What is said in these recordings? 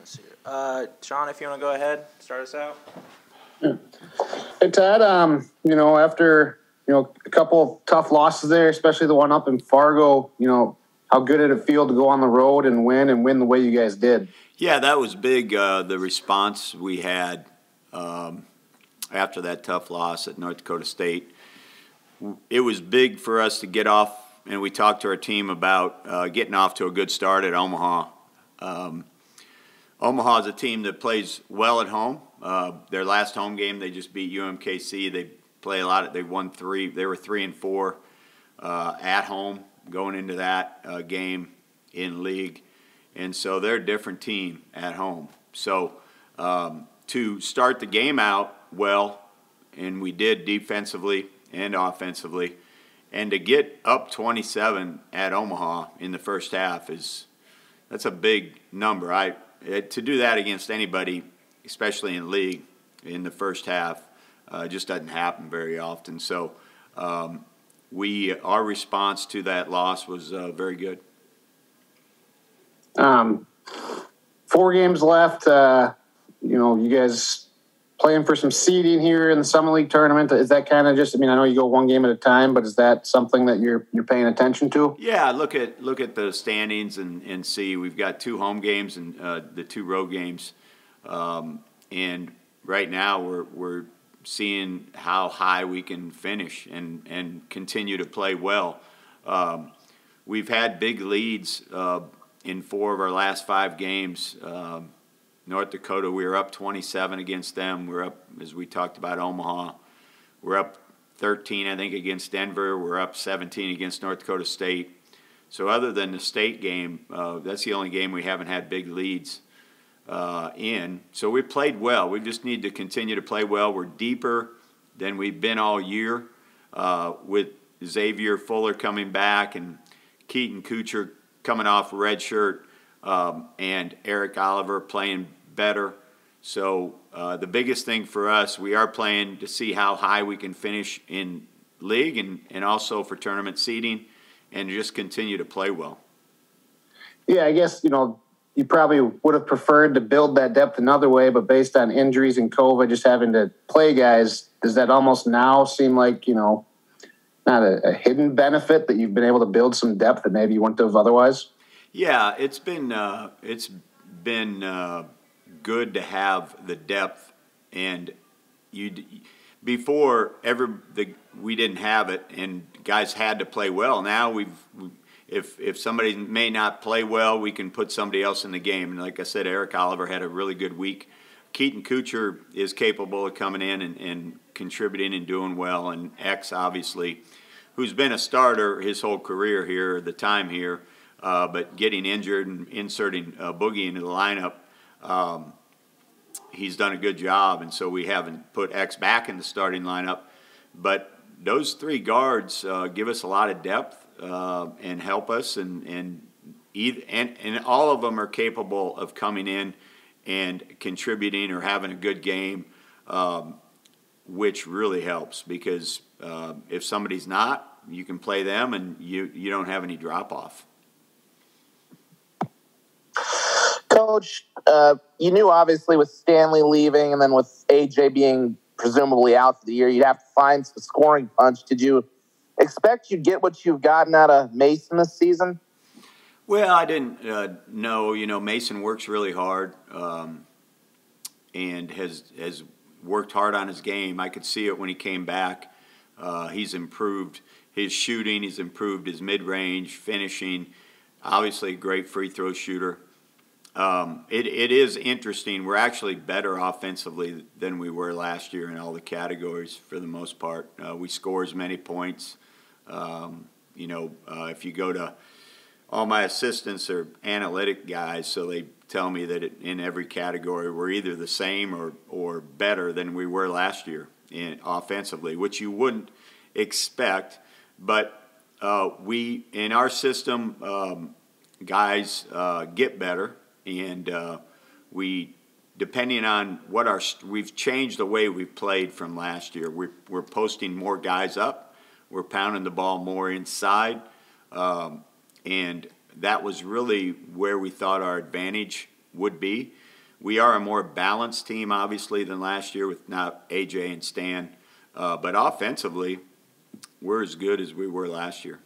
let's see here. Sean, if you want to go ahead, start us out. Yeah. Hey, Ted, after, a couple of tough losses there, especially the one up in Fargo, how good did it feel to go on the road and win the way you guys did? Yeah, that was big, the response we had after that tough loss at North Dakota State. It was big for us to get off, and we talked to our team about getting off to a good start at Omaha. Omaha is a team that plays well at home. Their last home game, they just beat UMKC. They play a lot. They won 3. They were 3-4 at home going into that game in league, and so they're a different team at home. So to start the game out well, and we did defensively and offensively, and to get up 27 at Omaha in the first half that's a big number. To do that against anybody, especially in league, in the first half, just doesn't happen very often. So our response to that loss was very good. 4 games left. You guys playing for some seeding here in the Summer League tournament. Is that kind of just? I know you go 1 game at a time, but is that something that you're paying attention to? Yeah, look at the standings and see. We've got 2 home games and the 2 road games, and right now we're seeing how high we can finish and continue to play well. We've had big leads in 4 of our last 5 games. North Dakota, we were up 27 against them. We're up, as we talked about, Omaha. We're up 13, I think, against Denver. We're up 17 against North Dakota State. So other than the state game, that's the only game we haven't had big leads in. So we played well. We just need to continue to play well. We're deeper than we've been all year with Xavier Fuller coming back and Keaton Kuchar coming off a red shirt and Eric Oliver playing better. So the biggest thing for us, we are playing to see how high we can finish in league and also for tournament seeding and just continue to play well. Yeah, I guess, you probably would have preferred to build that depth another way, but based on injuries and COVID, just having to play guys, does that almost now seem like, not a hidden benefit that you've been able to build some depth that maybe you wouldn't have otherwise? Yeah, it's been good to have the depth, and before we didn't have it, and guys had to play well. Now if somebody may not play well, we can put somebody else in the game. And like I said, Eric Oliver had a really good week. Keaton Kuchar is capable of coming in and contributing and doing well, and X obviously, who's been a starter his whole career here, the time here. But getting injured and inserting Boogie into the lineup, he's done a good job, and so we haven't put X back in the starting lineup. But those 3 guards give us a lot of depth and help us, and all of them are capable of coming in and contributing or having a good game, which really helps because if somebody's not, you can play them and you don't have any drop-off. Coach, you knew obviously with Stanley leaving and then with AJ being presumably out for the year, you'd have to find some scoring punch. Did you expect you'd get what you've gotten out of Mason this season? Well, I didn't know. Mason works really hard and has worked hard on his game. I could see it when he came back. He's improved his shooting. He's improved his mid-range finishing. Obviously, a great free throw shooter. It is interesting. We're actually better offensively than we were last year in all the categories for the most part. We score as many points. If you go to all my assistants are analytic guys, so they tell me that in every category we're either the same or better than we were last year offensively, which you wouldn't expect. But we in our system, guys get better. And we, depending on we've changed the way we've played from last year. We're posting more guys up. We're pounding the ball more inside. And that was really where we thought our advantage would be. we are a more balanced team, obviously, than last year with now AJ and Stan. But offensively, we're as good as we were last year.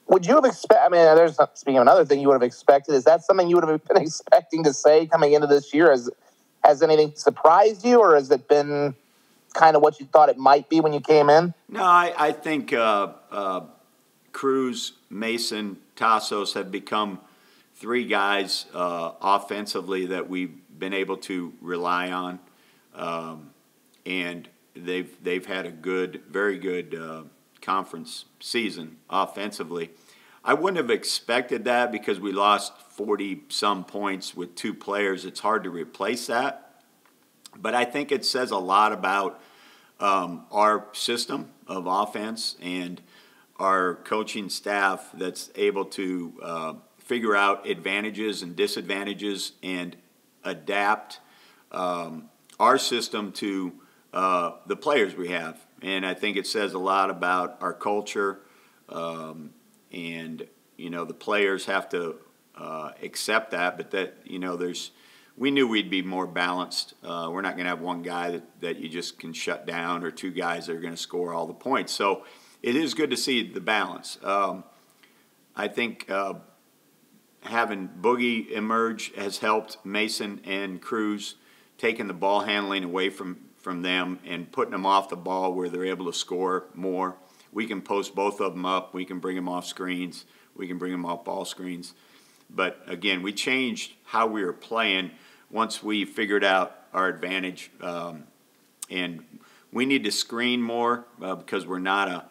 Would you have expected, I mean, there's, speaking of another thing you would have expected, is that something you would have been expecting to say coming into this year? Has anything surprised you, or has it been kind of what you thought it might be when you came in? No, I think Cruz, Mason, Tassos have become three guys offensively that we've been able to rely on, and they've had a good, very good conference season offensively. I wouldn't have expected that because we lost 40-some points with two players. It's hard to replace that. But I think it says a lot about our system of offense and our coaching staff that's able to figure out advantages and disadvantages and adapt our system to the players we have. And I think it says a lot about our culture, and the players have to accept that. But that we knew we'd be more balanced. We're not going to have one guy that you just can shut down, or two guys that are going to score all the points. So it is good to see the balance. I think having Boogie emerge has helped Mason and Cruz, taking the ball handling away from them and putting them off the ball where they're able to score more. We can post both of them up. We can bring them off screens. We can bring them off ball screens. But, again, we changed how we were playing once we figured out our advantage. And we need to screen more because we're not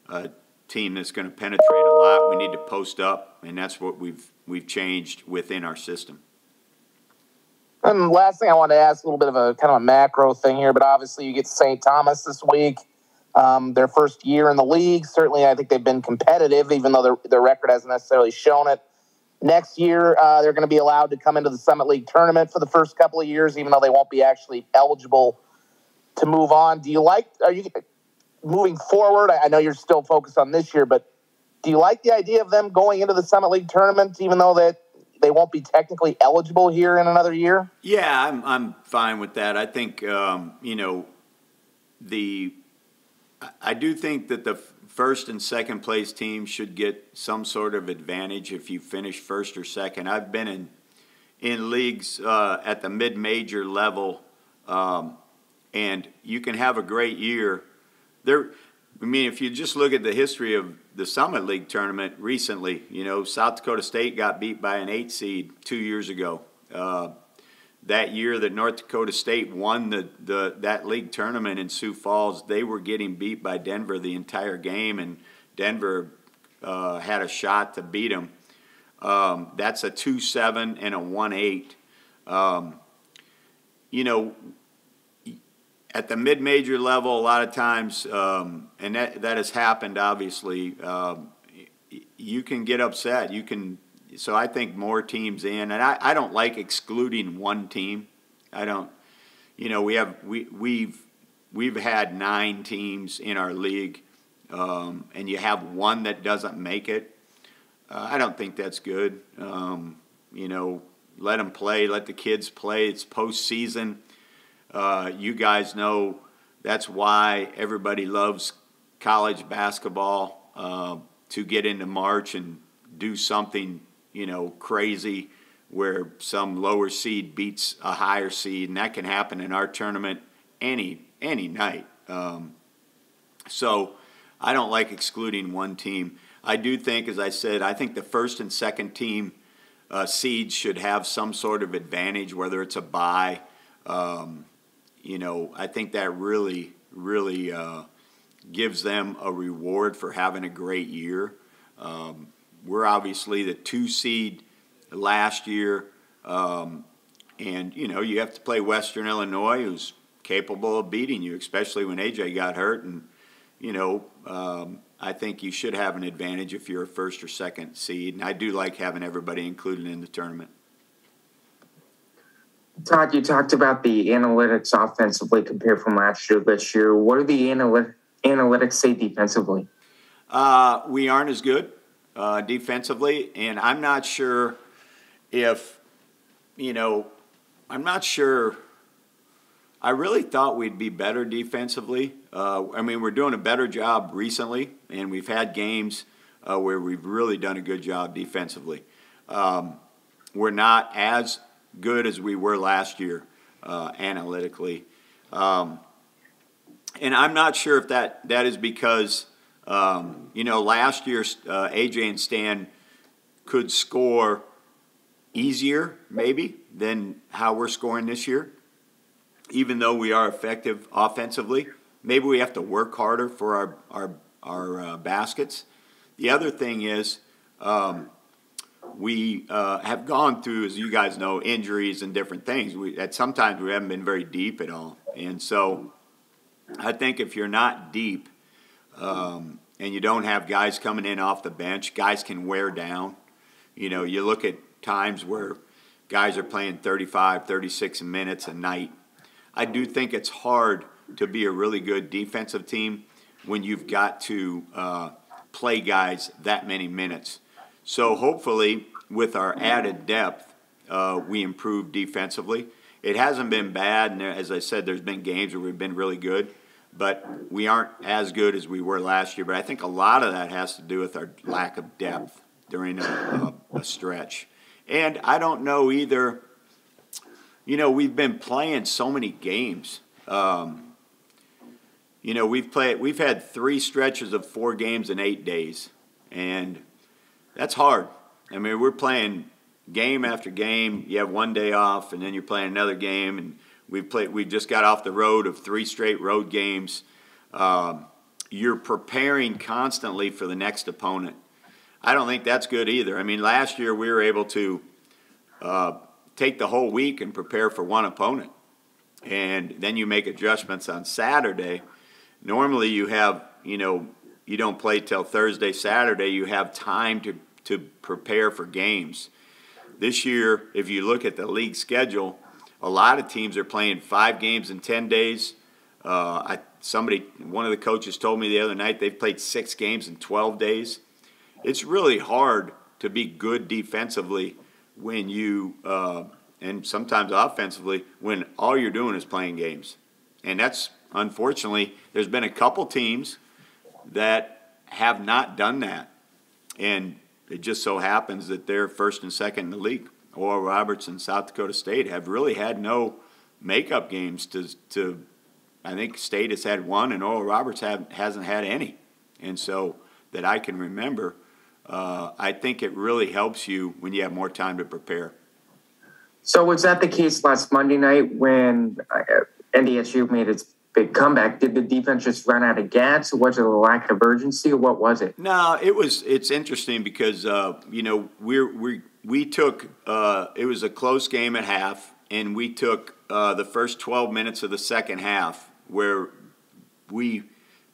a team that's going to penetrate a lot. We need to post up, and that's what we've changed within our system. And last thing I wanted to ask, a little bit of a kind of a macro thing here, but obviously you get St. Thomas this week. Their first year in the league. Certainly, I think they've been competitive, even though their record hasn't necessarily shown it. Next year, they're going to be allowed to come into the Summit League tournament for the first couple of years, even though they won't be actually eligible to move on. Are you moving forward? I know you're still focused on this year, but do you like the idea of them going into the Summit League tournament, even though that they won't be technically eligible here in another year? Yeah, I'm fine with that. I think I do think that the first and second place teams should get some sort of advantage if you finish first or second. I've been in leagues at the mid-major level, and you can have a great year. If you just look at the history of the Summit League tournament recently, South Dakota State got beat by an 8 seed 2 years ago. That year that North Dakota State won that league tournament in Sioux Falls, they were getting beat by Denver the entire game, and Denver had a shot to beat them. That's a 2-7 and a 1-8. At the mid-major level, a lot of times, and that has happened, obviously, you can get upset. So I think more teams in, and I don't like excluding one team. I don't. We've had 9 teams in our league, and you have one that doesn't make it. I don't think that's good. Let them play. Let the kids play. It's postseason. You guys know that's why everybody loves college basketball, to get into March and do something, crazy where some lower seed beats a higher seed, and that can happen in our tournament any night. So I don't like excluding one team. I do think, as I said, I think the first and second team seeds should have some sort of advantage, whether it's a bye. I think that really gives them a reward for having a great year. We're obviously the 2 seed last year, and you have to play Western Illinois, who's capable of beating you, especially when AJ got hurt. And I think you should have an advantage if you're a first or second seed. And I do like having everybody included in the tournament. Todd, you talked about the analytics offensively compared from last year to this year. What do the analytics say defensively? We aren't as good defensively, and I'm not sure if I'm not sure. I really thought we'd be better defensively. We're doing a better job recently, and we've had games where we've really done a good job defensively. We're not as good as we were last year analytically. And I'm not sure if that is because, last year AJ and Stan could score easier maybe than how we're scoring this year. Even though we are effective offensively, maybe we have to work harder for our baskets. The other thing is we have gone through, as you guys know, injuries and different things. Sometimes we haven't been very deep at all. And so I think if you're not deep and you don't have guys coming in off the bench, guys can wear down. You look at times where guys are playing 35, 36 minutes a night. I do think it's hard to be a really good defensive team when you've got to play guys that many minutes. So hopefully with our added depth, we improve defensively. It hasn't been bad, and as I said, there's been games where we've been really good, but we aren't as good as we were last year. But I think a lot of that has to do with our lack of depth during a stretch. And I don't know either. We've been playing so many games. We've had 3 stretches of 4 games in 8 days, and that's hard. We're playing game after game. You have one day off, and then you're playing another game, and we just got off the road of 3 straight road games. You're preparing constantly for the next opponent. I don't think that's good either. Last year we were able to take the whole week and prepare for one opponent. And then you make adjustments on Saturday. Normally you have, you don't play till Thursday, Saturday. You have time to prepare for games. This year, if you look at the league schedule, a lot of teams are playing 5 games in 10 days. One of the coaches told me the other night they've played 6 games in 12 days. It's really hard to be good defensively when you, and sometimes offensively, when all you're doing is playing games. And that's, unfortunately, there's been a couple teams that have not done that. And it just so happens that they're first and second in the league. Oral Roberts and South Dakota State have really had no makeup games to I think State has had 1 and Oral Roberts hasn't had any. And so that I can remember, I think it really helps you when you have more time to prepare. So was that the case last Monday night when NDSU made its big comeback? Did the defense just run out of gas? Or was it a lack of urgency, or what was it? No, it's interesting because we took it was a close game at half, and we took the first 12 minutes of the second half where we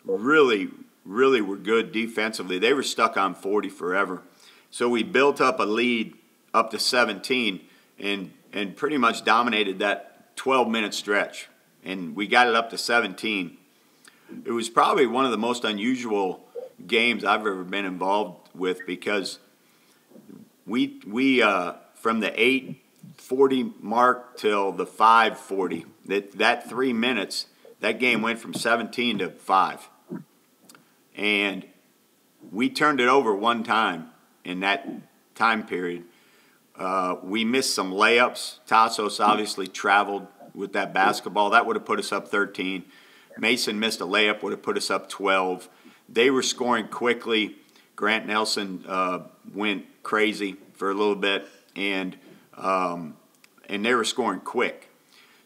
really were good defensively. They were stuck on 40 forever. So we built up a lead up to 17 and pretty much dominated that 12-minute stretch. And we got it up to 17. It was probably one of the most unusual games I've ever been involved with because we from the 8:40 mark till the 5:40, that 3 minutes, that game went from 17 to 5. And we turned it over one time in that time period. We missed some layups. Tassos obviously traveled with that basketball. That would have put us up 13. Mason missed a layup, would have put us up 12. They were scoring quickly. Grant Nelson went crazy for a little bit, and they were scoring quick.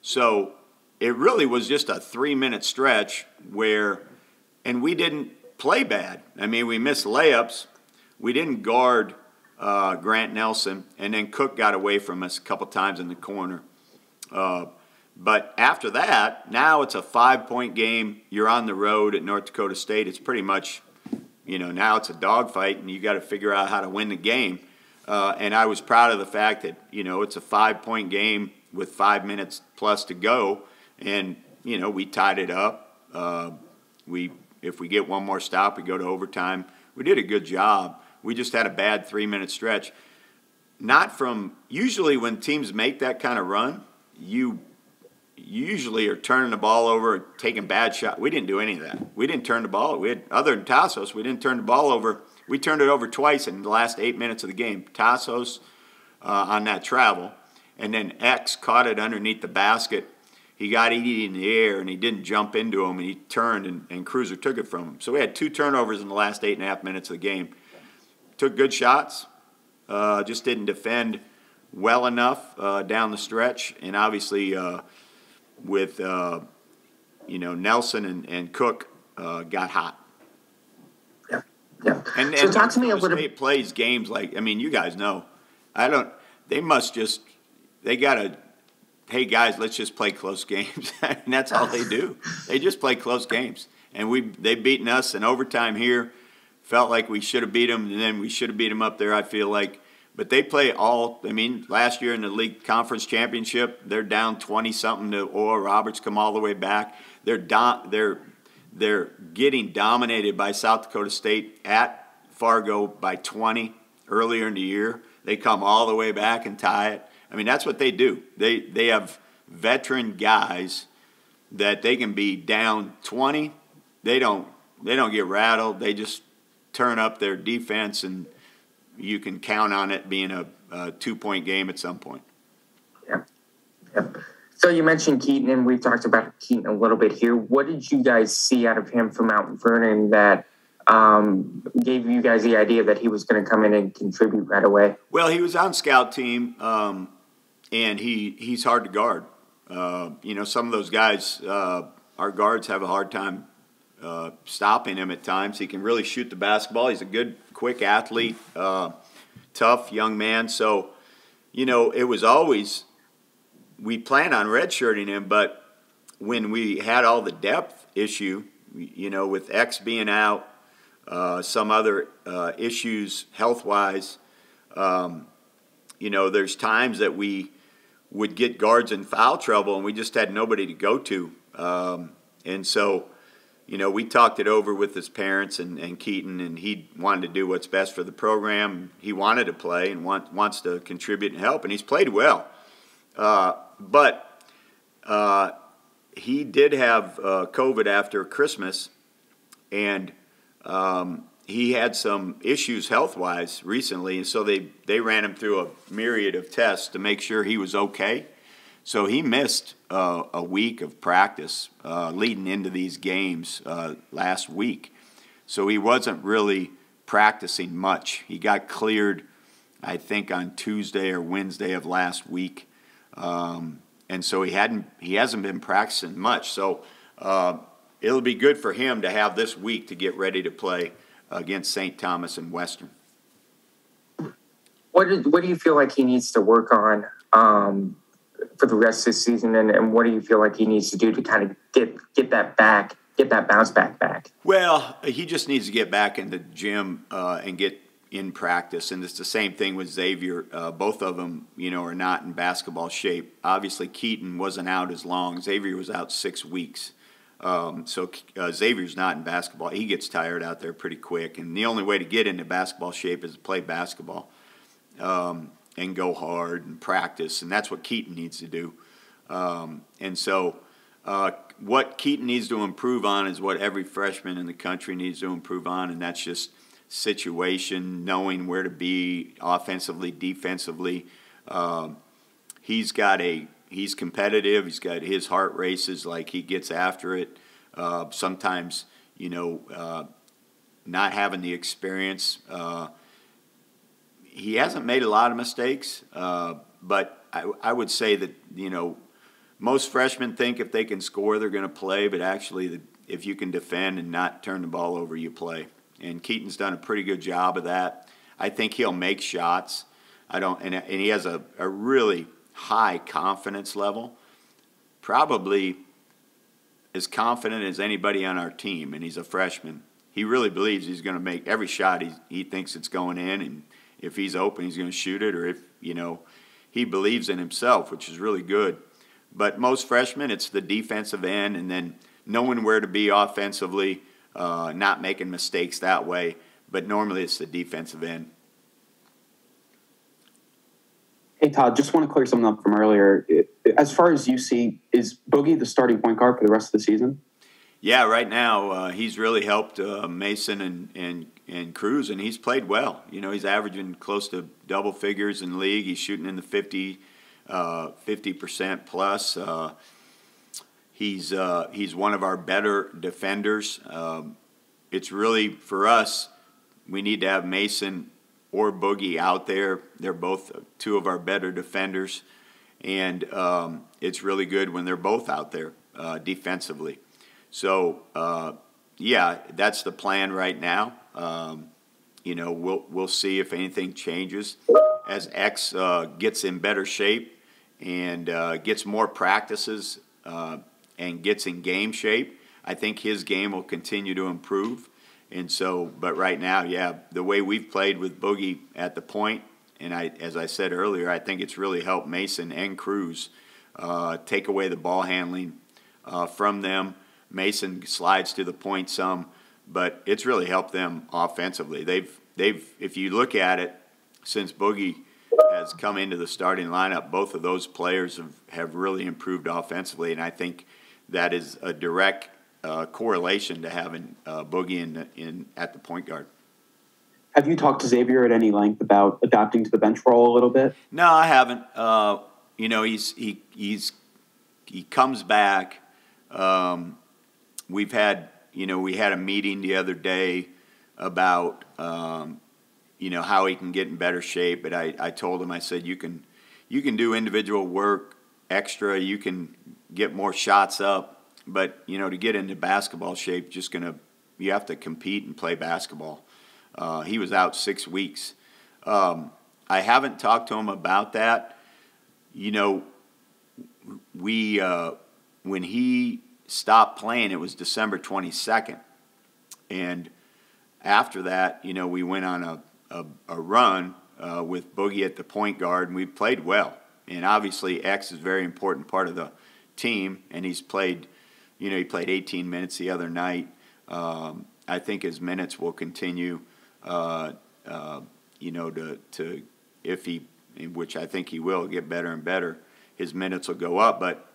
So it really was just a 3-minute stretch where, and we didn't play bad. We missed layups. We didn't guard Grant Nelson, and then Cook got away from us a couple times in the corner. But after that, now it's a 5-point game. You're on the road at North Dakota State. It's pretty much, now it's a dogfight, and you got to figure out how to win the game. And I was proud of the fact that, it's a 5-point game with 5 minutes plus to go, and, we tied it up. If we get one more stop, we go to overtime. We did a good job. We just had a bad 3-minute stretch. not from usually when teams make that kind of run, you usually are turning the ball over, taking bad shots. We didn't do any of that. We didn't turn the ball. We had, other than Tassos, we didn't turn the ball over. We turned it over twice in the last 8 minutes of the game. Tassos on that travel, and then X caught it underneath the basket. He got Edie in the air, and he didn't jump into him, and he turned, and Cruiser took it from him. So we had 2 turnovers in the last 8.5 minutes of the game. Took good shots, just didn't defend well enough down the stretch, and obviously with Nelson and Cook got hot. Yeah. And so talk to me a little bit. Plays games like, I mean, you guys know. They must just, they got to, hey guys, let's just play close games. And that's all they do. They just play close games. And they've beaten us in overtime here. Felt like we should have beat them, and then we should have beat them up there, I feel like. But they play last year in the league conference championship, they're down 20-something to Oral Roberts, come all the way back. They're getting dominated by South Dakota State at Fargo by 20 earlier in the year. They come all the way back and tie it. I mean, that's what they do. They have veteran guys that they can be down 20. They don't get rattled. They just turn up their defense, and you can count on it being a 2-point game at some point. Yeah. So you mentioned Keaton, and we've talked about Keaton a little bit here. What did you guys see out of him from Mount Vernon that gave you guys the idea that he was going to come in and contribute right away? Well, he was on scout team, and he's hard to guard. Some of those guys, our guards have a hard time stopping him at times. He can really shoot the basketball. He's a good, quick athlete, tough young man. So, it was always, we planned on redshirting him, but when we had all the depth issue, with X being out, some other issues health-wise, there's times that we would get guards in foul trouble, and we just had nobody to go to. And so, we talked it over with his parents and Keaton, and he wanted to do what's best for the program. He wanted to play and wants to contribute and help, and he's played well. But he did have COVID after Christmas, and he had some issues health-wise recently, and so they ran him through a myriad of tests to make sure he was okay. So he missed a week of practice leading into these games last week. So he wasn't really practicing much. He got cleared, I think, on Tuesday or Wednesday of last week. And so he hasn't been practicing much. So it'll be good for him to have this week to get ready to play against St. Thomas and Western. What do you feel like he needs to work on for the rest of the season, and what do you feel like he needs to do to kind of get that bounce back? Well, he just needs to get back in the gym and get in practice, and it's the same thing with Xavier. Both of them, are not in basketball shape. Obviously, Keaton wasn't out as long. Xavier was out 6 weeks. So Xavier's not in basketball. He gets tired out there pretty quick, and the only way to get into basketball shape is to play basketball and go hard and practice, and that's what Keaton needs to do. And so what Keaton needs to improve on is what every freshman in the country needs to improve on, and that's just situation, knowing where to be offensively, defensively. He's competitive. He's got his heart races, like he gets after it. Sometimes, not having the experience. He hasn't made a lot of mistakes, but I would say that, most freshmen think if they can score, they're going to play, but actually if you can defend and not turn the ball over, you play. And Keaton's done a pretty good job of that. I think he'll make shots. And he has a really high confidence level, probably as confident as anybody on our team, and he's a freshman. He really believes he's going to make every shot he thinks it's going in, and if he's open, he's going to shoot it, or if, he believes in himself, which is really good. But most freshmen, it's the defensive end, and then knowing where to be offensively, not making mistakes that way, but normally it's the defensive end. Todd, just want to clear something up from earlier. As far as you see, is Boogie the starting point guard for the rest of the season? Yeah, right now he's really helped Mason and Cruz, and he's played well. You know, he's averaging close to double figures in league. He's shooting in the 50% plus. He's one of our better defenders. It's really, for us, we need to have Mason or Boogie out there. They're both two of our better defenders, and it's really good when they're both out there defensively. So, yeah, that's the plan right now. You know, we'll see if anything changes as X gets in better shape and gets more practices and gets in game shape. I think his game will continue to improve. And so, but right now, yeah, the way we've played with Boogie at the point, and as I said earlier, I think it's really helped Mason and Cruz take away the ball handling from them. Mason slides to the point some, but it's really helped them offensively. They've if you look at it, since Boogie has come into the starting lineup, both of those players have really improved offensively, and I think that is a direct correlation to having Boogie in at the point guard. Have you talked to Xavier at any length about adapting to the bench role a little bit? No, I haven't. You know, he comes back. We had a meeting the other day about you know, how he can get in better shape. But I told him, I said, you can do individual work extra. You can get more shots up. But, you know, to get into basketball shape, you have to compete and play basketball. He was out 6 weeks. I haven't talked to him about that. You know, when he stopped playing, it was December 22nd. And after that, you know, we went on a run with Boogie at the point guard, and we played well. And obviously X is a very important part of the team, and he's played, you know, he played 18 minutes the other night. I think his minutes will continue, you know, to if he, which I think he will, get better and better, his minutes will go up. But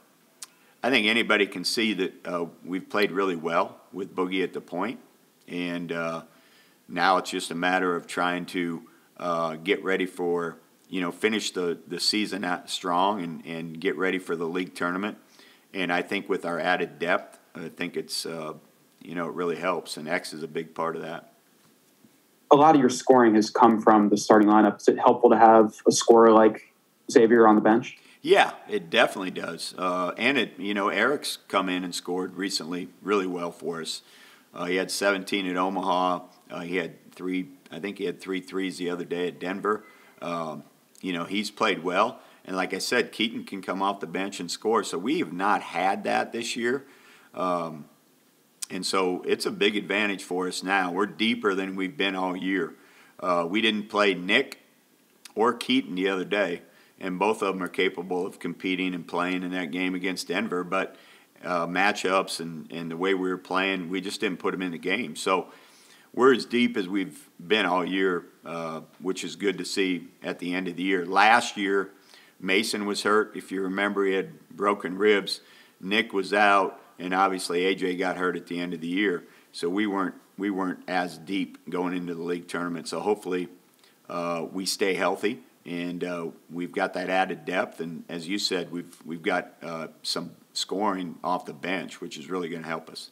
I think anybody can see that we've played really well with Boogie at the point, and now it's just a matter of trying to get ready for, you know, finish the season out strong and get ready for the league tournament. And I think with our added depth, I think it's, you know, it really helps, and X is a big part of that. A lot of your scoring has come from the starting lineup. Is it helpful to have a scorer like Xavier on the bench? Yeah, it definitely does. And it, you know, Eric's come in and scored recently really well for us. He had 17 at Omaha. He had I think he had 3 threes the other day at Denver. You know, he's played well. And like I said, Keaton can come off the bench and score. So we have not had that this year. And so it's a big advantage for us now. We're deeper than we've been all year. We didn't play Nick or Keaton the other day, and both of them are capable of competing and playing in that game against Denver. But matchups and the way we were playing, we just didn't put them in the game. So we're as deep as we've been all year, which is good to see at the end of the year. Last year, Mason was hurt. If you remember, he had broken ribs. Nick was out, and obviously AJ got hurt at the end of the year. So we weren't as deep going into the league tournament. So hopefully we stay healthy, and we've got that added depth. And as you said, we've got some scoring off the bench, which is really going to help us.